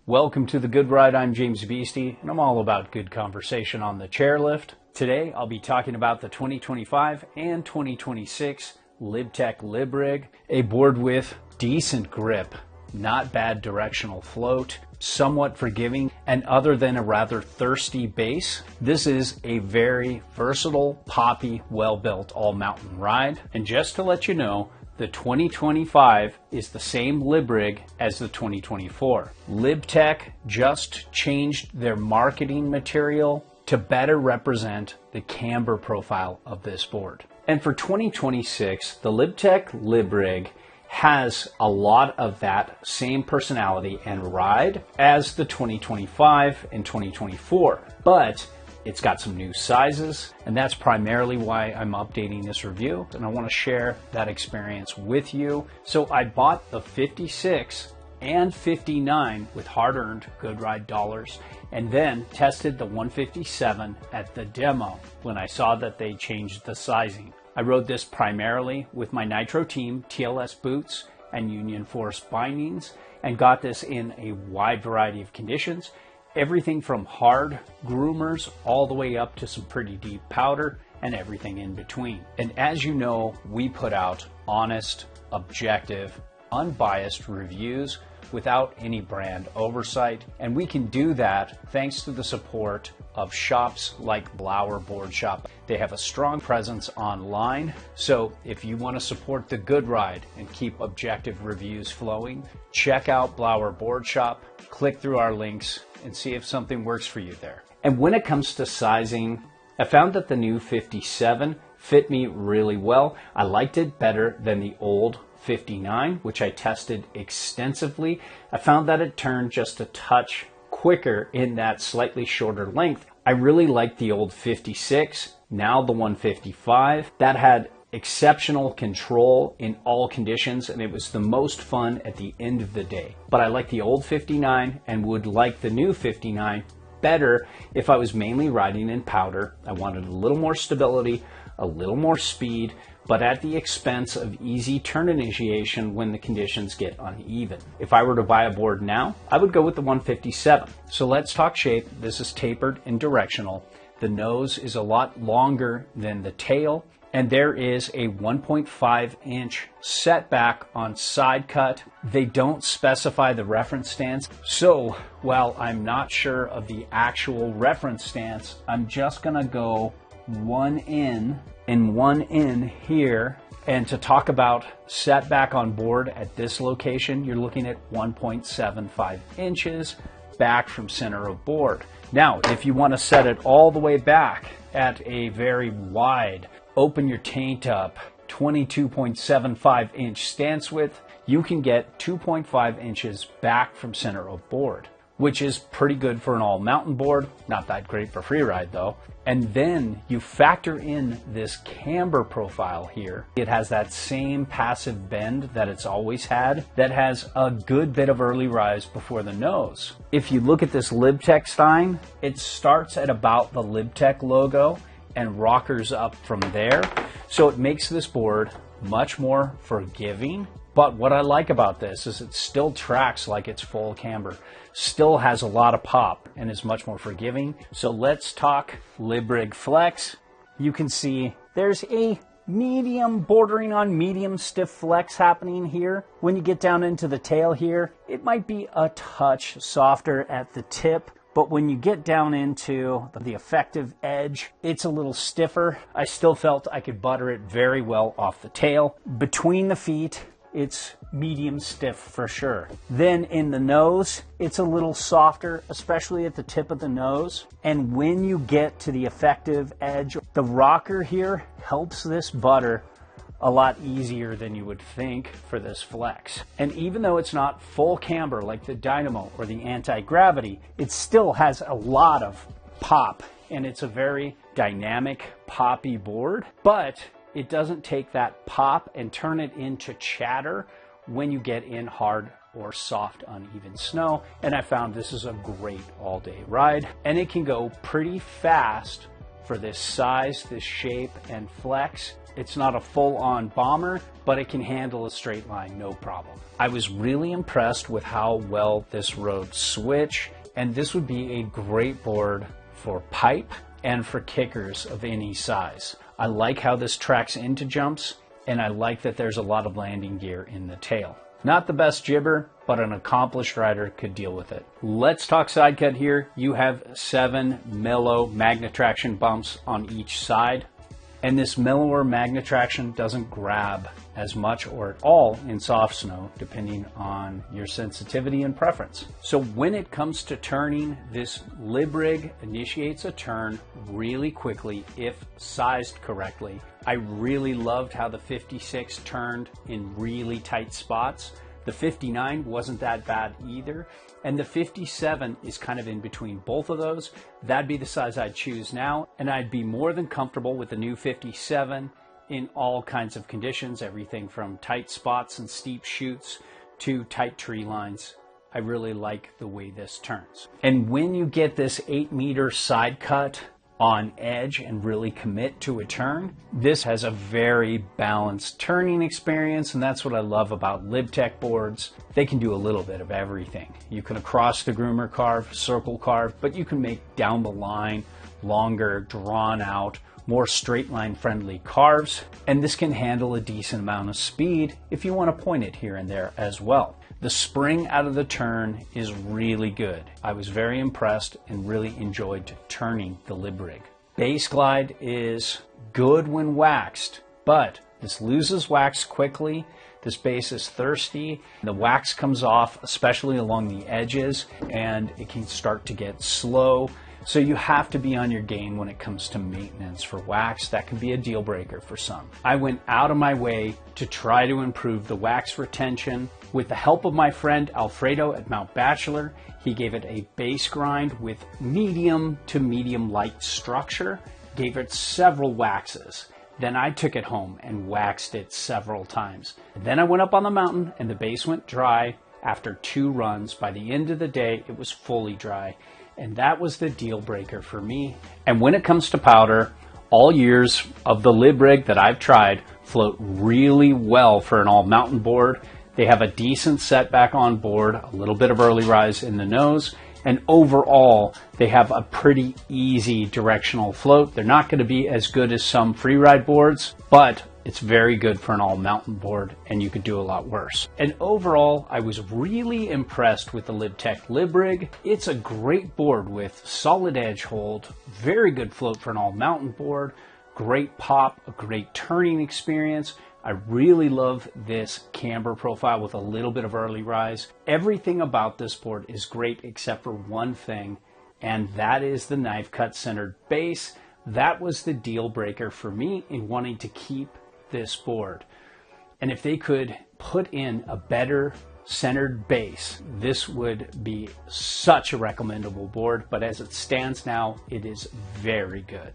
Welcome to The Good Ride. I'm James Beastie, and I'm all about good conversation on the chairlift. Today, I'll be talking about the 2025 and 2026 LibTech LibRig, a board with decent grip, not bad directional float, somewhat forgiving, and other than a rather thirsty base, this is a very versatile, poppy, well-built all-mountain ride. And just to let you know, the 2025 is the same LibRig as the 2024. LibTech just changed their marketing material to better represent the camber profile of this board. And for 2026, the LibTech LibRig has a lot of that same personality and ride as the 2025 and 2024, but it's got some new sizes, and that's primarily why I'm updating this review, and I want to share that experience with you. So I bought the 56 and 59 with hard-earned Good Ride dollars, and then tested the 157 at the demo when I saw that they changed the sizing. I rode this primarily with my Nitro Team TLS boots and Union Force bindings, and got this in a wide variety of conditions. Everything from hard groomers all the way up to some pretty deep powder and everything in between. And as you know, we put out honest, objective, unbiased reviews without any brand oversight. And we can do that thanks to the support of shops like Blauer Board Shop. They have a strong presence online. So if you want to support the Good Ride and keep objective reviews flowing, check out Blauer Board Shop, click through our links, and see if something works for you there. And when it comes to sizing, I found that the new 57 fit me really well. I liked it better than the old 59, which I tested extensively. I found that it turned just a touch quicker in that slightly shorter length. I really liked the old 56, now the 155. That had exceptional control in all conditions, and it was the most fun at the end of the day. But I like the old 59 and would like the new 59 better if I was mainly riding in powder. I wanted a little more stability, a little more speed, but at the expense of easy turn initiation when the conditions get uneven. If I were to buy a board now, I would go with the 157. So let's talk shape. This is tapered and directional. The nose is a lot longer than the tail, and there is a 1.5 inch setback on side cut. They don't specify the reference stance. So while I'm not sure of the actual reference stance, I'm just gonna go one in and one in here. And to talk about setback on board at this location, you're looking at 1.75 inches back from center of board. Now, if you want to set it all the way back at a very wide, open your taint up, 22.75 inch stance width, you can get 2.5 inches back from center of board, which is pretty good for an all mountain board. Not that great for freeride though. And then you factor in this camber profile here. It has that same passive bend that it's always had, that has a good bit of early rise before the nose. If you look at this LibTech sign, it starts at about the LibTech logo and rockers up from there. So it makes this board much more forgiving. But what I like about this is it still tracks like it's full camber, still has a lot of pop, and is much more forgiving. So let's talk LibRig Flex. You can see there's a medium, bordering on medium stiff flex happening here. When you get down into the tail here, it might be a touch softer at the tip, but when you get down into the effective edge, it's a little stiffer. I still felt I could butter it very well off the tail. Between the feet, it's medium stiff for sure. Then in the nose, it's a little softer, especially at the tip of the nose. And when you get to the effective edge, the rocker here helps this butter a lot easier than you would think for this flex. And even though it's not full camber like the Dynamo or the anti-gravity, it still has a lot of pop, and it's a very dynamic, poppy board, but it doesn't take that pop and turn it into chatter when you get in hard or soft uneven snow. And I found this is a great all-day ride, and it can go pretty fast for this size, this shape, and flex. It's not a full-on bomber, but it can handle a straight line, no problem. I was really impressed with how well this rode switch, and this would be a great board for pipe and for kickers of any size. I like how this tracks into jumps, and I like that there's a lot of landing gear in the tail. Not the best jibber, but an accomplished rider could deal with it. Let's talk side cut here. You have 7 mellow magnet traction bumps on each side. And this mellower magnet traction doesn't grab as much or at all in soft snow, depending on your sensitivity and preference. So when it comes to turning, this lib rig initiates a turn really quickly if sized correctly. I really loved how the 56 turned in really tight spots. The 59 wasn't that bad either. And the 57 is kind of in between both of those. That'd be the size I'd choose now. And I'd be more than comfortable with the new 57 in all kinds of conditions, everything from tight spots and steep chutes to tight tree lines. I really like the way this turns. And when you get this 8-meter side cut on edge and really commit to a turn, this has a very balanced turning experience, and that's what I love about LibTech boards. They can do a little bit of everything. You can across the groomer carve, circle carve, but you can make down the line longer, drawn out, more straight line friendly carves, and this can handle a decent amount of speed if you want to point it here and there as well. The spring out of the turn is really good. I was very impressed and really enjoyed turning the lib rig. Base glide is good when waxed, but this loses wax quickly. This base is thirsty. The wax comes off, especially along the edges, and it can start to get slow. So you have to be on your game when it comes to maintenance for wax. That can be a deal breaker for some. I went out of my way to try to improve the wax retention. With the help of my friend Alfredo at Mount Bachelor, he gave it a base grind with medium to medium light structure, gave it several waxes. Then I took it home and waxed it several times. Then I went up on the mountain and the base went dry after 2 runs. By the end of the day, it was fully dry. And that was the deal breaker for me. And when it comes to powder, all years of the lib rig that I've tried float really well for an all mountain board. They have a decent setback on board, a little bit of early rise in the nose, and overall they have a pretty easy directional float. They're not going to be as good as some freeride boards, but it's very good for an all mountain board, and you could do a lot worse. And overall, I was really impressed with the LibTech lib rig. It's a great board with solid edge hold, very good float for an all mountain board, great pop, a great turning experience. I really love this camber profile with a little bit of early rise. Everything about this board is great except for one thing, and that is the knife cut centered base. That was the deal breaker for me in wanting to keep this board. And if they could put in a better centered base, this would be such a recommendable board, but as it stands now, it is very good.